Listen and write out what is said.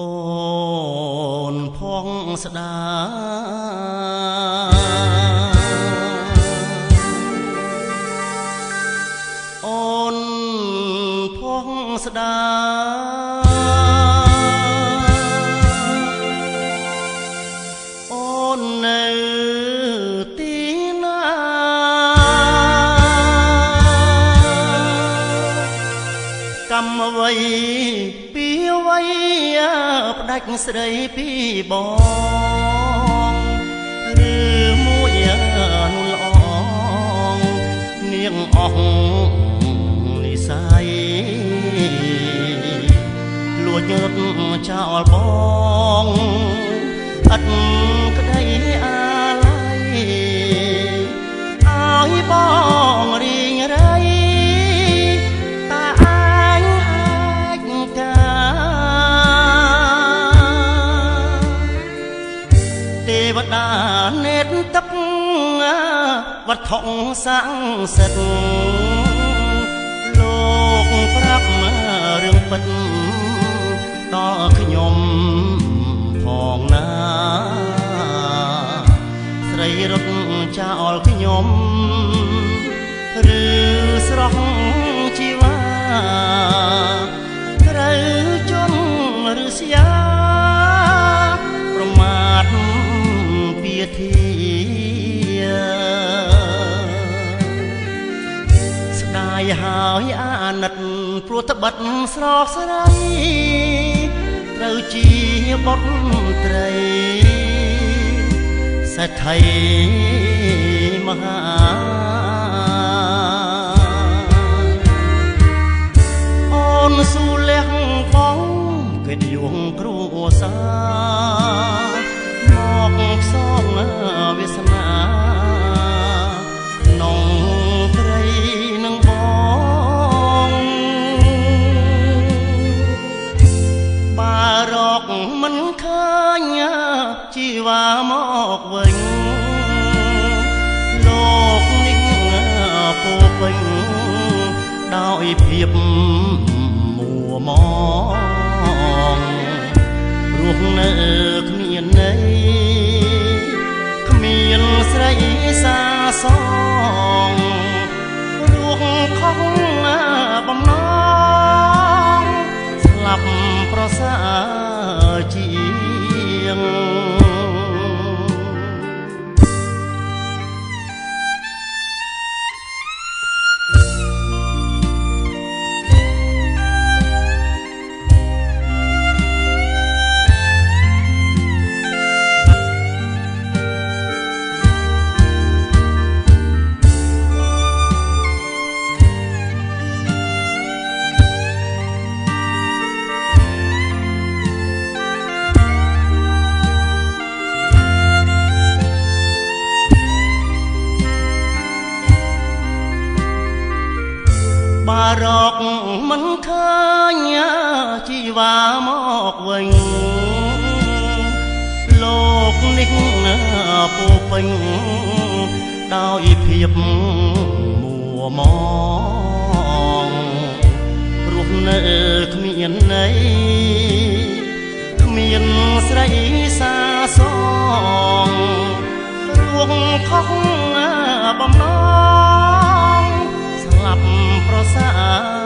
អូនផងស្ដាអូនផងស្ដាអូននៅទីណាកម្មអ្វីពីអ្វីផ្ដាច់ស្រីពីបងឬមួយនួនល្អងនាងអស់និស័យលួចងើបចោលបងអត់ក្តីអាឡ័យឲ្យបងរីងរៃតាអញអាចការទេវតានេតទឹកវត្ថុស័ក្តិសិទ្ធិលោកប្រាប់រឿងពិតដល់ខ្ញុំផងណាស្រីរត់ចោលខ្ញុំឬស្រស់ជីវ៉ាត្រូវជន់ឬស្យាប្រមាថពីធាស្ដាយហើយអាណិតព្រោះត្បិតស្រស់ស្រីត្រូវជាបុត្រីសេដ្ឋីមហាអូនស៊ូលះបងកិត្តិយសគ្រួសារមកផ្សងវាសនាក្នុងត្រីនឹងបងបារកមិនឃើញជីវ៉ាមកវិញលោកនេះពោពេញដោយភាពមួម៉ងរស់នៅគ្មានន័យគ្មានស្រីសាសងរស់ខំបំណងស្លាប់ប្រសើរជាងបារកមិនឃើញជីវ៉ាមកវិញលោកនេះពោពេញដោយភាពមួម៉ងរស់នៅគ្មានន័យគ្មានស្រីសាសងរស់ខំបំណងស្លាប់ប្រសើរ